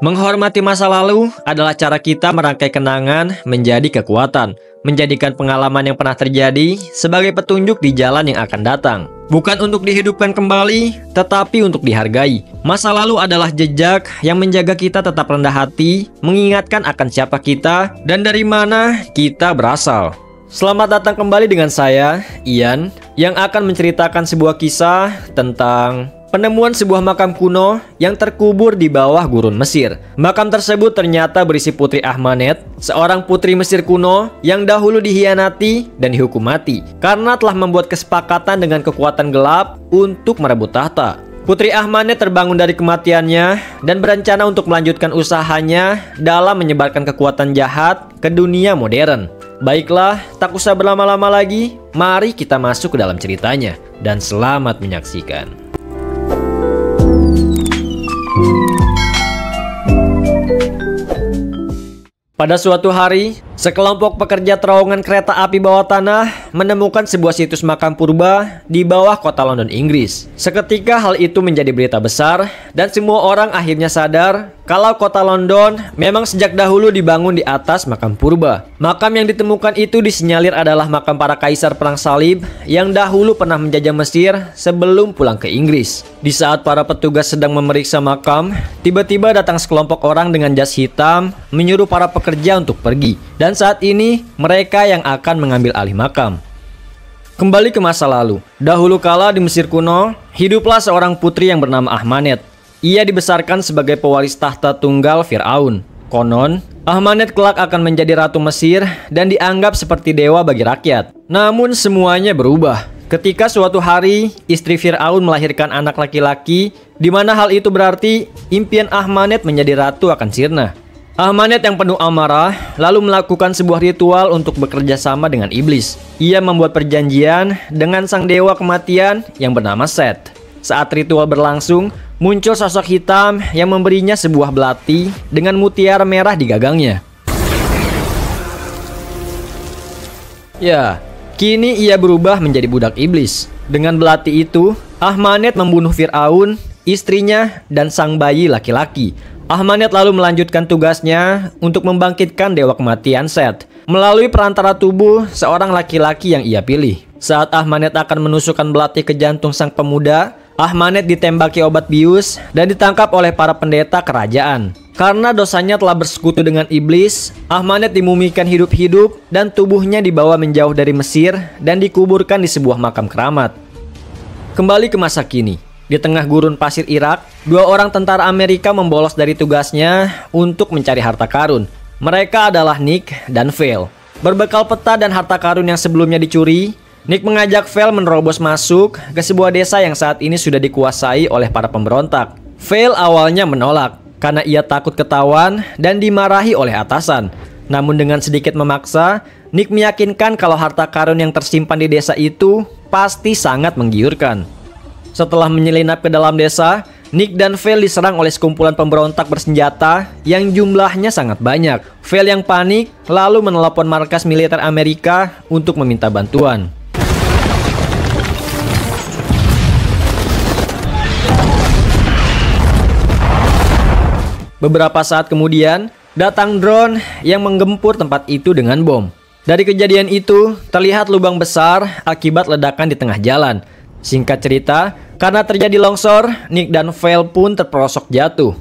Menghormati masa lalu adalah cara kita merangkai kenangan menjadi kekuatan, menjadikan pengalaman yang pernah terjadi sebagai petunjuk di jalan yang akan datang. Bukan untuk dihidupkan kembali, tetapi untuk dihargai. Masa lalu adalah jejak yang menjaga kita tetap rendah hati, mengingatkan akan siapa kita dan dari mana kita berasal. Selamat datang kembali dengan saya, Ian, yang akan menceritakan sebuah kisah tentang penemuan sebuah makam kuno yang terkubur di bawah gurun Mesir. Makam tersebut ternyata berisi Putri Ahmanet, seorang putri Mesir kuno yang dahulu dihianati dan dihukum mati karena telah membuat kesepakatan dengan kekuatan gelap untuk merebut tahta. Putri Ahmanet terbangun dari kematiannya dan berencana untuk melanjutkan usahanya dalam menyebarkan kekuatan jahat ke dunia modern. Baiklah, tak usah berlama-lama lagi, mari kita masuk ke dalam ceritanya dan selamat menyaksikan. Pada suatu hari, sekelompok pekerja terowongan kereta api bawah tanah menemukan sebuah situs makam purba di bawah kota London, Inggris. Seketika hal itu menjadi berita besar dan semua orang akhirnya sadar kalau kota London memang sejak dahulu dibangun di atas makam purba. Makam yang ditemukan itu disinyalir adalah makam para kaisar perang salib yang dahulu pernah menjajah Mesir sebelum pulang ke Inggris. Di saat para petugas sedang memeriksa makam, tiba-tiba datang sekelompok orang dengan jas hitam menyuruh para pekerja untuk pergi. Dan saat ini mereka yang akan mengambil alih makam. Kembali ke masa lalu. Dahulu kala di Mesir kuno, hiduplah seorang putri yang bernama Ahmanet. Ia dibesarkan sebagai pewaris tahta tunggal Firaun. Konon, Ahmanet kelak akan menjadi ratu Mesir dan dianggap seperti dewa bagi rakyat. Namun semuanya berubah ketika suatu hari istri Firaun melahirkan anak laki-laki, di mana hal itu berarti impian Ahmanet menjadi ratu akan sirna. Ahmanet yang penuh amarah lalu melakukan sebuah ritual untuk bekerja sama dengan iblis. Ia membuat perjanjian dengan sang dewa kematian yang bernama Set. Saat ritual berlangsung, muncul sosok hitam yang memberinya sebuah belati dengan mutiara merah di gagangnya. Ya, kini ia berubah menjadi budak iblis. Dengan belati itu, Ahmanet membunuh Firaun, istrinya, dan sang bayi laki-laki. Ahmanet lalu melanjutkan tugasnya untuk membangkitkan dewa kematian Set melalui perantara tubuh seorang laki-laki yang ia pilih. Saat Ahmanet akan menusukkan belati ke jantung sang pemuda, Ahmanet ditembaki obat bius dan ditangkap oleh para pendeta kerajaan. Karena dosanya telah bersekutu dengan iblis, Ahmanet dimumikan hidup-hidup dan tubuhnya dibawa menjauh dari Mesir dan dikuburkan di sebuah makam keramat. Kembali ke masa kini. Di tengah gurun pasir Irak, dua orang tentara Amerika membolos dari tugasnya untuk mencari harta karun. Mereka adalah Nick dan Phil. Berbekal peta dan harta karun yang sebelumnya dicuri, Nick mengajak Phil menerobos masuk ke sebuah desa yang saat ini sudah dikuasai oleh para pemberontak. Phil awalnya menolak karena ia takut ketahuan dan dimarahi oleh atasan. Namun dengan sedikit memaksa, Nick meyakinkan kalau harta karun yang tersimpan di desa itu pasti sangat menggiurkan. Setelah menyelinap ke dalam desa, Nick dan Phil diserang oleh sekumpulan pemberontak bersenjata yang jumlahnya sangat banyak. Phil yang panik lalu menelepon markas militer Amerika untuk meminta bantuan. Beberapa saat kemudian, datang drone yang menggempur tempat itu dengan bom. Dari kejadian itu, terlihat lubang besar akibat ledakan di tengah jalan. Singkat cerita, karena terjadi longsor, Nick dan Phil pun terperosok jatuh.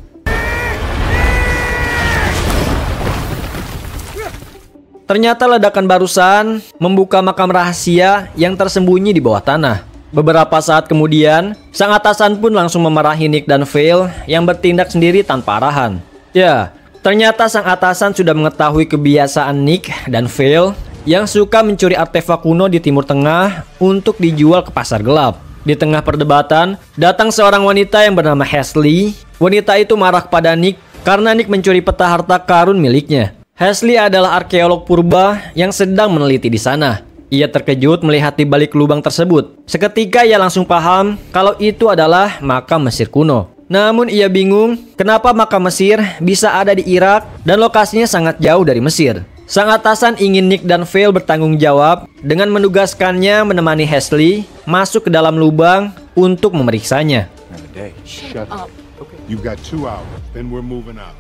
Ternyata ledakan barusan membuka makam rahasia yang tersembunyi di bawah tanah. Beberapa saat kemudian, sang atasan pun langsung memarahi Nick dan Phil yang bertindak sendiri tanpa arahan. Ya, ternyata sang atasan sudah mengetahui kebiasaan Nick dan Phil yang suka mencuri artefak kuno di Timur Tengah untuk dijual ke pasar gelap. Di tengah perdebatan, datang seorang wanita yang bernama Ashley. Wanita itu marah kepada Nick karena Nick mencuri peta harta karun miliknya. Ashley adalah arkeolog purba yang sedang meneliti di sana. Ia terkejut melihat di balik lubang tersebut. Seketika ia langsung paham kalau itu adalah makam Mesir kuno. Namun ia bingung kenapa makam Mesir bisa ada di Irak dan lokasinya sangat jauh dari Mesir. Sang atasan ingin Nick dan Phil bertanggung jawab dengan menugaskannya menemani Ashley masuk ke dalam lubang untuk memeriksanya. You got 2 hours, then we're moving out.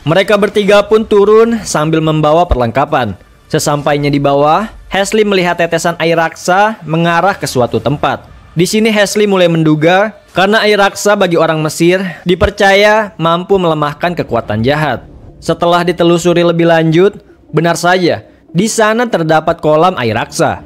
Mereka bertiga pun turun sambil membawa perlengkapan. Sesampainya di bawah, Hasli melihat tetesan air raksa mengarah ke suatu tempat. Di sini Hasli mulai menduga karena air raksa bagi orang Mesir dipercaya mampu melemahkan kekuatan jahat. Setelah ditelusuri lebih lanjut, benar saja di sana terdapat kolam air raksa.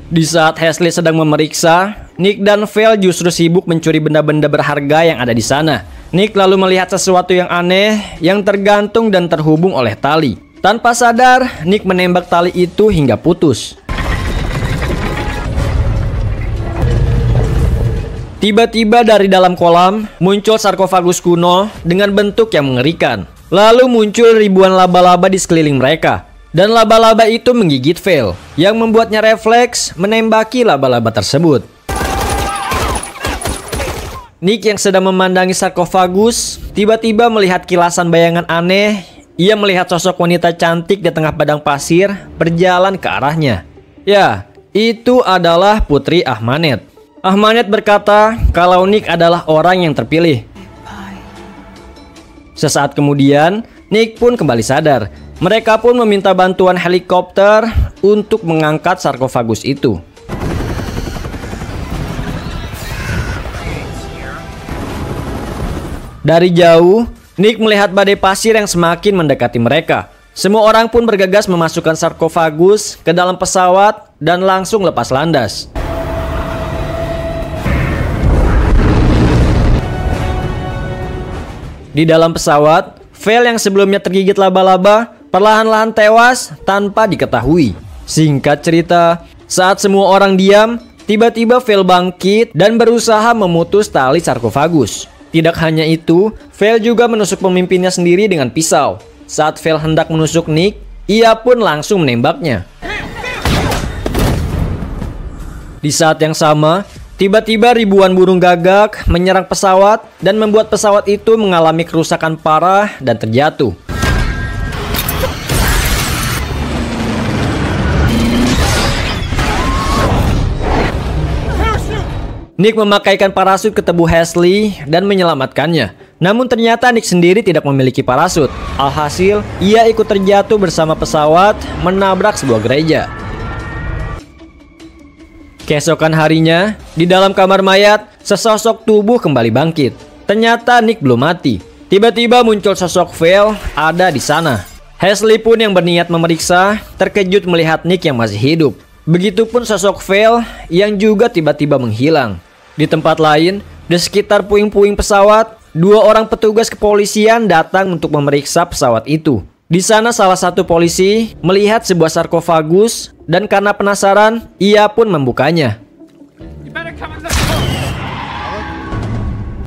Di saat Hasli sedang memeriksa, Nick dan Vel justru sibuk mencuri benda-benda berharga yang ada di sana. Nick lalu melihat sesuatu yang aneh yang tergantung dan terhubung oleh tali. Tanpa sadar, Nick menembak tali itu hingga putus. Tiba-tiba dari dalam kolam muncul sarkofagus kuno dengan bentuk yang mengerikan. Lalu muncul ribuan laba-laba di sekeliling mereka. Dan laba-laba itu menggigit Vel, yang membuatnya refleks menembaki laba-laba tersebut. Nick yang sedang memandangi sarkofagus tiba-tiba melihat kilasan bayangan aneh. Ia melihat sosok wanita cantik di tengah padang pasir berjalan ke arahnya. Ya, itu adalah Putri Ahmanet. Ahmanet berkata kalau Nick adalah orang yang terpilih. Sesaat kemudian, Nick pun kembali sadar. Mereka pun meminta bantuan helikopter untuk mengangkat sarkofagus itu. Dari jauh, Nick melihat badai pasir yang semakin mendekati mereka. Semua orang pun bergegas memasukkan sarkofagus ke dalam pesawat dan langsung lepas landas. Di dalam pesawat, Vel yang sebelumnya tergigit laba-laba perlahan-lahan tewas tanpa diketahui. Singkat cerita, saat semua orang diam, tiba-tiba Vel bangkit dan berusaha memutus tali sarkofagus. Tidak hanya itu, Vel juga menusuk pemimpinnya sendiri dengan pisau. Saat Vel hendak menusuk Nick, ia pun langsung menembaknya. Di saat yang sama, tiba-tiba ribuan burung gagak menyerang pesawat dan membuat pesawat itu mengalami kerusakan parah dan terjatuh. Nick memakaikan parasut ke tubuh Hasli dan menyelamatkannya. Namun ternyata Nick sendiri tidak memiliki parasut. Alhasil, ia ikut terjatuh bersama pesawat menabrak sebuah gereja. Keesokan harinya, di dalam kamar mayat, sesosok tubuh kembali bangkit. Ternyata Nick belum mati. Tiba-tiba muncul sosok Vel ada di sana. Hasli pun yang berniat memeriksa, terkejut melihat Nick yang masih hidup. Begitupun sosok Vel yang juga tiba-tiba menghilang. Di tempat lain, di sekitar puing-puing pesawat, dua orang petugas kepolisian datang untuk memeriksa pesawat itu. Di sana salah satu polisi melihat sebuah sarkofagus dan karena penasaran, ia pun membukanya.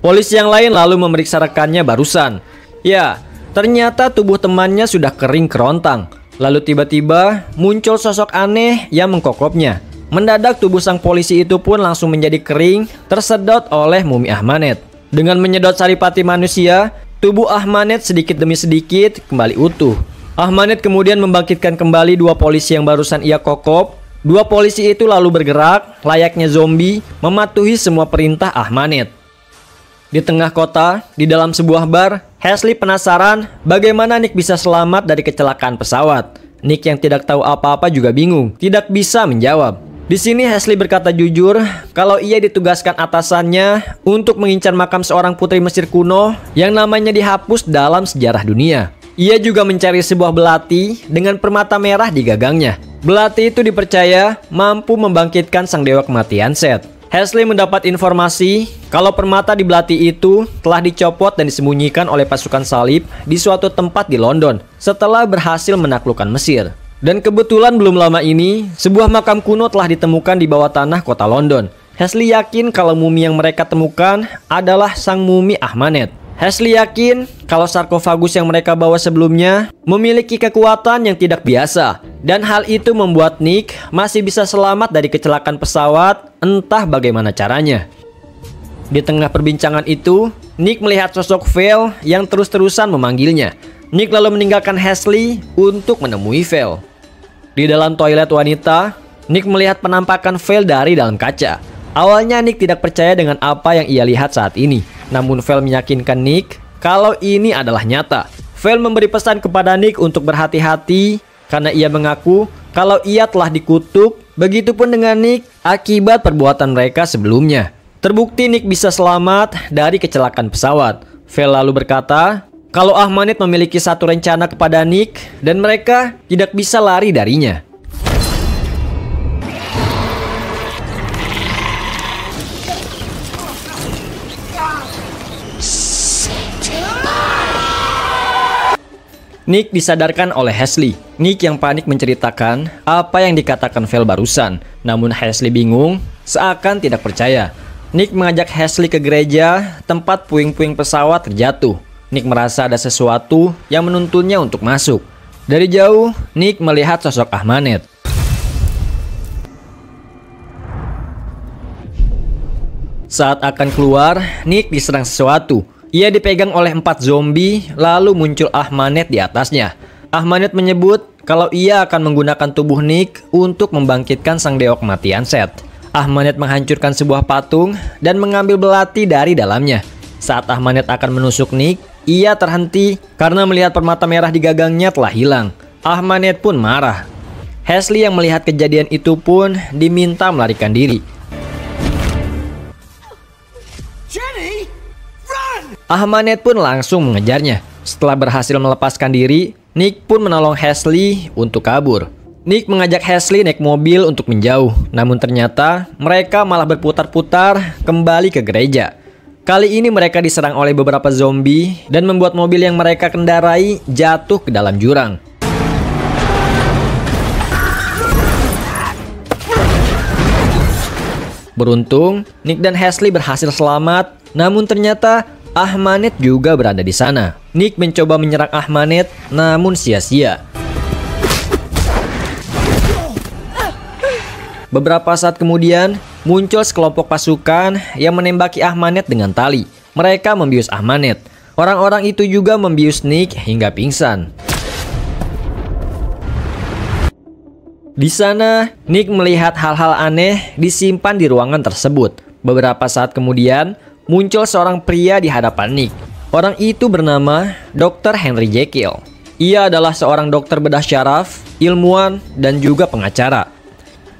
Polisi yang lain lalu memeriksa rekannya barusan. Ya, ternyata tubuh temannya sudah kering kerontang. Lalu tiba-tiba muncul sosok aneh yang mengkokopnya. Mendadak tubuh sang polisi itu pun langsung menjadi kering, tersedot oleh mumi Ahmanet. Dengan menyedot saripati manusia, tubuh Ahmanet sedikit demi sedikit kembali utuh. Ahmanet kemudian membangkitkan kembali dua polisi yang barusan ia kokop. Dua polisi itu lalu bergerak, layaknya zombie, mematuhi semua perintah Ahmanet. Di tengah kota, di dalam sebuah bar, Hasli penasaran bagaimana Nick bisa selamat dari kecelakaan pesawat. Nick yang tidak tahu apa-apa juga bingung, tidak bisa menjawab. Di sini Hasli berkata jujur kalau ia ditugaskan atasannya untuk mengincar makam seorang putri Mesir kuno yang namanya dihapus dalam sejarah dunia. Ia juga mencari sebuah belati dengan permata merah di gagangnya. Belati itu dipercaya mampu membangkitkan sang dewa kematian Set. Hasli mendapat informasi kalau permata di belati itu telah dicopot dan disembunyikan oleh pasukan salib di suatu tempat di London setelah berhasil menaklukkan Mesir. Dan kebetulan belum lama ini, sebuah makam kuno telah ditemukan di bawah tanah kota London. Hasli yakin kalau mumi yang mereka temukan adalah sang mumi Ahmanet. Hasli yakin kalau sarkofagus yang mereka bawa sebelumnya memiliki kekuatan yang tidak biasa. Dan hal itu membuat Nick masih bisa selamat dari kecelakaan pesawat, entah bagaimana caranya. Di tengah perbincangan itu, Nick melihat sosok Vel yang terus-terusan memanggilnya. Nick lalu meninggalkan Hasli untuk menemui Vel. Di dalam toilet wanita, Nick melihat penampakan Vel dari dalam kaca. Awalnya Nick tidak percaya dengan apa yang ia lihat saat ini. Namun Vel meyakinkan Nick kalau ini adalah nyata. Val memberi pesan kepada Nick untuk berhati-hati karena ia mengaku kalau ia telah dikutuk. Begitupun dengan Nick akibat perbuatan mereka sebelumnya. Terbukti Nick bisa selamat dari kecelakaan pesawat. Val lalu berkata kalau Ahmanet memiliki satu rencana kepada Nick dan mereka tidak bisa lari darinya. Nick disadarkan oleh Halsey. Nick yang panik menceritakan apa yang dikatakan Val barusan. Namun Halsey bingung, seakan tidak percaya. Nick mengajak Halsey ke gereja tempat puing-puing pesawat terjatuh. Nick merasa ada sesuatu yang menuntunnya untuk masuk. Dari jauh, Nick melihat sosok Ahmanet. Saat akan keluar, Nick diserang sesuatu. Ia dipegang oleh 4 zombie, lalu muncul Ahmanet di atasnya. Ahmanet menyebut kalau ia akan menggunakan tubuh Nick untuk membangkitkan sang dewa kematian Seth. Ahmanet menghancurkan sebuah patung dan mengambil belati dari dalamnya. Saat Ahmanet akan menusuk Nick, ia terhenti karena melihat permata merah di gagangnya telah hilang. Ahmanet pun marah. Halsey yang melihat kejadian itu pun diminta melarikan diri. Ahmanet pun langsung mengejarnya. Setelah berhasil melepaskan diri, Nick pun menolong Halsey untuk kabur. Nick mengajak Halsey naik mobil untuk menjauh. Namun ternyata mereka malah berputar-putar kembali ke gereja. Kali ini mereka diserang oleh beberapa zombie dan membuat mobil yang mereka kendarai jatuh ke dalam jurang. Beruntung, Nick dan Halsey berhasil selamat. Namun ternyata Ahmanet juga berada di sana. Nick mencoba menyerang Ahmanet, namun sia-sia. Beberapa saat kemudian, muncul sekelompok pasukan yang menembaki Ahmanet dengan tali. Mereka membius Ahmanet. Orang-orang itu juga membius Nick hingga pingsan. Di sana, Nick melihat hal-hal aneh disimpan di ruangan tersebut. Beberapa saat kemudian, muncul seorang pria di hadapan Nick. Orang itu bernama Dr. Henry Jekyll. Ia adalah seorang dokter bedah syaraf, ilmuwan, dan juga pengacara.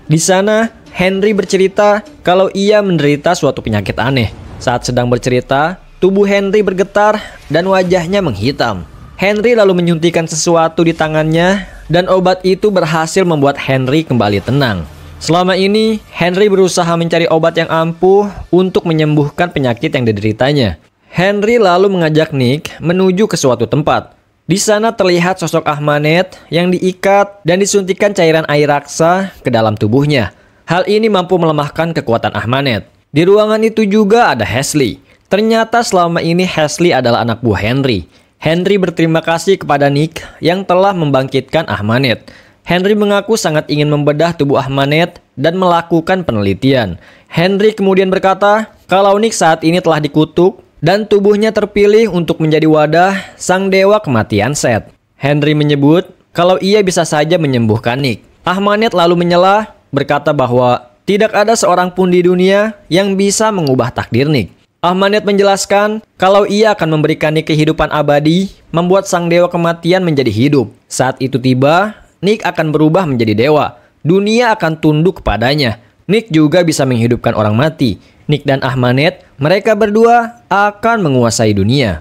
Di sana, Henry bercerita kalau ia menderita suatu penyakit aneh. Saat sedang bercerita, tubuh Henry bergetar dan wajahnya menghitam. Henry lalu menyuntikkan sesuatu di tangannya dan obat itu berhasil membuat Henry kembali tenang. Selama ini, Henry berusaha mencari obat yang ampuh untuk menyembuhkan penyakit yang dideritanya. Henry lalu mengajak Nick menuju ke suatu tempat. Di sana terlihat sosok Ahmanet yang diikat dan disuntikkan cairan air raksa ke dalam tubuhnya. Hal ini mampu melemahkan kekuatan Ahmanet. Di ruangan itu juga ada Halsey. Ternyata selama ini Halsey adalah anak buah Henry. Henry berterima kasih kepada Nick yang telah membangkitkan Ahmanet. Henry mengaku sangat ingin membedah tubuh Ahmanet dan melakukan penelitian. Henry kemudian berkata kalau Nick saat ini telah dikutuk dan tubuhnya terpilih untuk menjadi wadah sang dewa kematian Seth. Henry menyebut kalau ia bisa saja menyembuhkan Nick. Ahmanet lalu menyela, berkata bahwa tidak ada seorang pun di dunia yang bisa mengubah takdir Nick. Ahmanet menjelaskan kalau ia akan memberikan Nick kehidupan abadi, membuat sang dewa kematian menjadi hidup. Saat itu tiba, Nick akan berubah menjadi dewa. Dunia akan tunduk kepadanya. Nick juga bisa menghidupkan orang mati. Nick dan Ahmanet, mereka berdua akan menguasai dunia.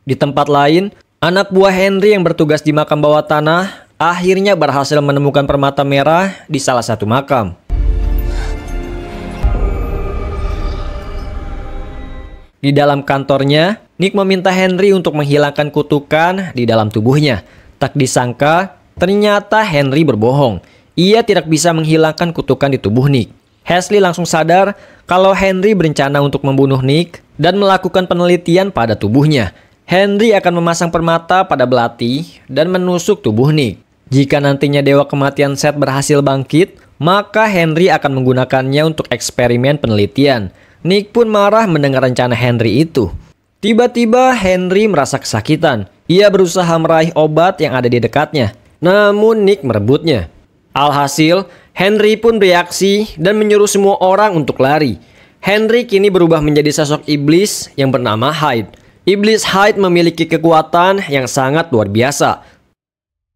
Di tempat lain, anak buah Henry yang bertugas di makam bawah tanah akhirnya berhasil menemukan permata merah di salah satu makam. Di dalam kantornya, Nick meminta Henry untuk menghilangkan kutukan di dalam tubuhnya. Tak disangka, ternyata Henry berbohong. Ia tidak bisa menghilangkan kutukan di tubuh Nick. Halsey langsung sadar kalau Henry berencana untuk membunuh Nick dan melakukan penelitian pada tubuhnya. Henry akan memasang permata pada belati dan menusuk tubuh Nick. Jika nantinya dewa kematian Seth berhasil bangkit, maka Henry akan menggunakannya untuk eksperimen penelitian. Nick pun marah mendengar rencana Henry itu. Tiba-tiba Henry merasa kesakitan. Ia berusaha meraih obat yang ada di dekatnya. Namun Nick merebutnya. Alhasil, Henry pun bereaksi dan menyuruh semua orang untuk lari. Henry kini berubah menjadi sosok iblis yang bernama Hyde. Iblis Hyde memiliki kekuatan yang sangat luar biasa.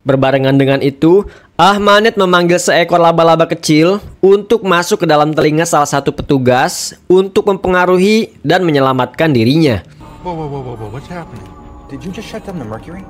Berbarengan dengan itu, Ahmanet memanggil seekor laba-laba kecil untuk masuk ke dalam telinga salah satu petugas untuk mempengaruhi dan menyelamatkan dirinya. Whoa, what's happening? Did you just shut down the mercury?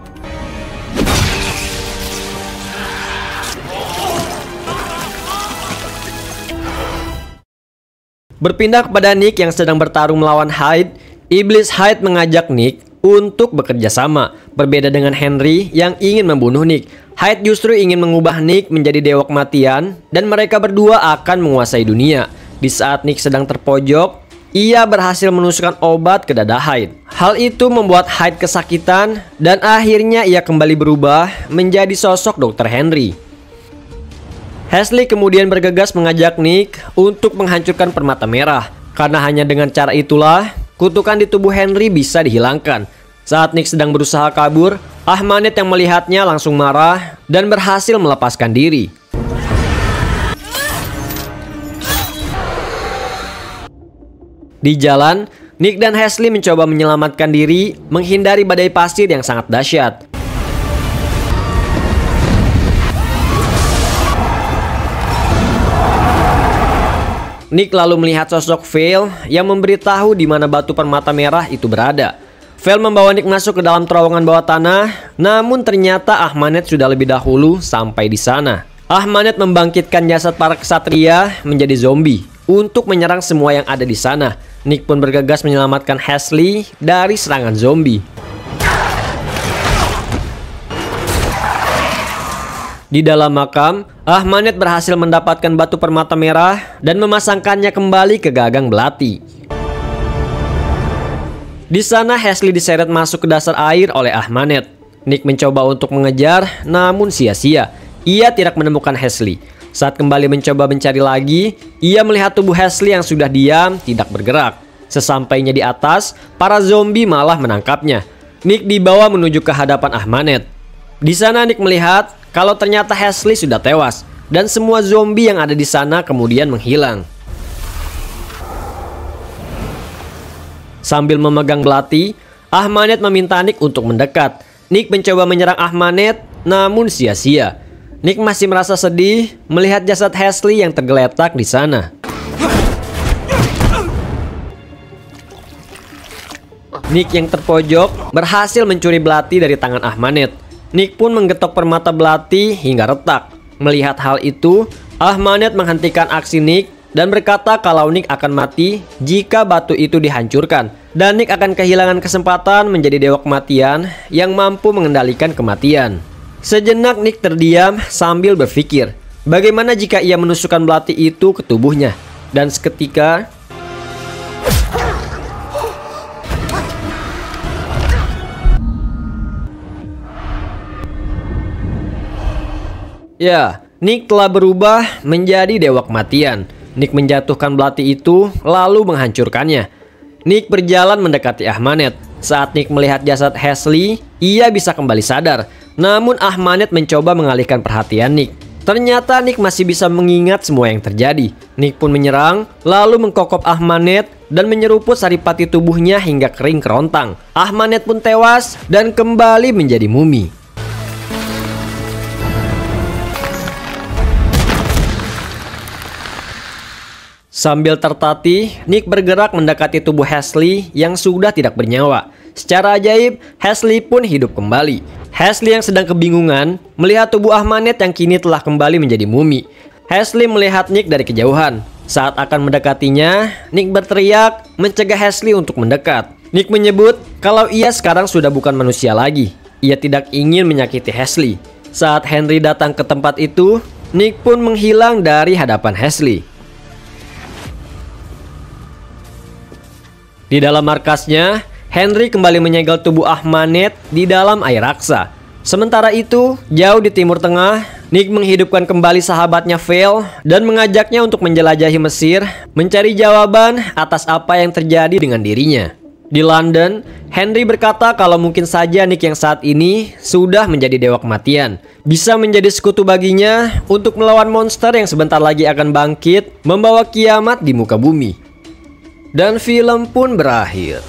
Berpindah kepada Nick yang sedang bertarung melawan Hyde, Iblis Hyde mengajak Nick untuk bekerja sama. Berbeda dengan Henry yang ingin membunuh Nick, Hyde justru ingin mengubah Nick menjadi dewa kematian dan mereka berdua akan menguasai dunia. Di saat Nick sedang terpojok, ia berhasil menusukkan obat ke dada Hyde. Hal itu membuat Hyde kesakitan dan akhirnya ia kembali berubah menjadi sosok Dr. Henry. Hashley kemudian bergegas mengajak Nick untuk menghancurkan permata merah. Karena hanya dengan cara itulah, kutukan di tubuh Henry bisa dihilangkan. Saat Nick sedang berusaha kabur, Ahmanet yang melihatnya langsung marah dan berhasil melepaskan diri. Di jalan, Nick dan Hashley mencoba menyelamatkan diri, menghindari badai pasir yang sangat dahsyat. Nick lalu melihat sosok Vale yang memberitahu di mana batu permata merah itu berada. Vale membawa Nick masuk ke dalam terowongan bawah tanah, namun ternyata Ahmanet sudah lebih dahulu sampai di sana. Ahmanet membangkitkan jasad para ksatria menjadi zombie untuk menyerang semua yang ada di sana. Nick pun bergegas menyelamatkan Hashley dari serangan zombie. Di dalam makam, Ahmanet berhasil mendapatkan batu permata merah dan memasangkannya kembali ke gagang belati. Di sana Hashley diseret masuk ke dasar air oleh Ahmanet. Nick mencoba untuk mengejar, namun sia-sia. Ia tidak menemukan Hashley. Saat kembali mencoba mencari lagi, ia melihat tubuh Hashley yang sudah diam, tidak bergerak. Sesampainya di atas, para zombie malah menangkapnya. Nick dibawa menuju ke hadapan Ahmanet. Di sana Nick melihat kalau ternyata Hashley sudah tewas dan semua zombie yang ada di sana kemudian menghilang. Sambil memegang belati, Ahmanet meminta Nick untuk mendekat. Nick mencoba menyerang Ahmanet, namun sia-sia. Nick masih merasa sedih melihat jasad Hashley yang tergeletak di sana. Nick yang terpojok berhasil mencuri belati dari tangan Ahmanet. Nick pun menggetok permata belati hingga retak. Melihat hal itu, Ahmanet menghentikan aksi Nick dan berkata kalau Nick akan mati jika batu itu dihancurkan. Dan Nick akan kehilangan kesempatan menjadi dewa kematian yang mampu mengendalikan kematian. Sejenak Nick terdiam sambil berpikir, bagaimana jika ia menusukkan belati itu ke tubuhnya. Dan seketika ya, Nick telah berubah menjadi dewa kematian. Nick menjatuhkan belati itu lalu menghancurkannya. Nick berjalan mendekati Ahmanet. Saat Nick melihat jasad Hashley, ia bisa kembali sadar. Namun Ahmanet mencoba mengalihkan perhatian Nick. Ternyata Nick masih bisa mengingat semua yang terjadi. Nick pun menyerang, lalu mengkokop Ahmanet dan menyeruput saripati tubuhnya hingga kering kerontang. Ahmanet pun tewas dan kembali menjadi mumi. Sambil tertatih, Nick bergerak mendekati tubuh Hashley yang sudah tidak bernyawa. Secara ajaib, Hashley pun hidup kembali. Hashley yang sedang kebingungan melihat tubuh Ahmanet yang kini telah kembali menjadi mumi. Hashley melihat Nick dari kejauhan. Saat akan mendekatinya, Nick berteriak mencegah Hashley untuk mendekat. Nick menyebut kalau ia sekarang sudah bukan manusia lagi. Ia tidak ingin menyakiti Hashley. Saat Henry datang ke tempat itu, Nick pun menghilang dari hadapan Hashley. Di dalam markasnya, Henry kembali menyegel tubuh Ahmanet di dalam air raksa. Sementara itu, jauh di Timur Tengah, Nick menghidupkan kembali sahabatnya Vale dan mengajaknya untuk menjelajahi Mesir, mencari jawaban atas apa yang terjadi dengan dirinya. Di London, Henry berkata kalau mungkin saja Nick yang saat ini sudah menjadi dewa kematian, bisa menjadi sekutu baginya untuk melawan monster yang sebentar lagi akan bangkit, membawa kiamat di muka bumi. Dan film pun berakhir.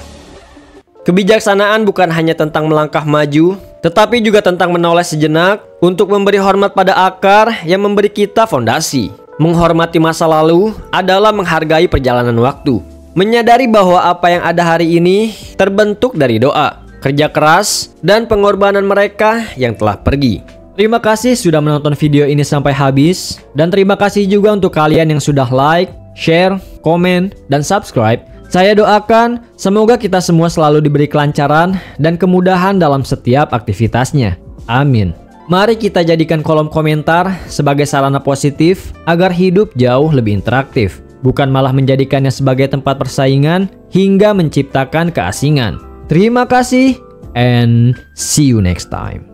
Kebijaksanaan bukan hanya tentang melangkah maju, tetapi juga tentang menoleh sejenak untuk memberi hormat pada akar yang memberi kita fondasi. Menghormati masa lalu adalah menghargai perjalanan waktu. Menyadari bahwa apa yang ada hari ini terbentuk dari doa, kerja keras, dan pengorbanan mereka yang telah pergi. Terima kasih sudah menonton video ini sampai habis. Dan terima kasih juga untuk kalian yang sudah like, share, komen, dan subscribe. Saya doakan semoga kita semua selalu diberi kelancaran dan kemudahan dalam setiap aktivitasnya. Amin. Mari kita jadikan kolom komentar sebagai sarana positif agar hidup jauh lebih interaktif, bukan malah menjadikannya sebagai tempat persaingan hingga menciptakan keasingan. Terima kasih and see you next time.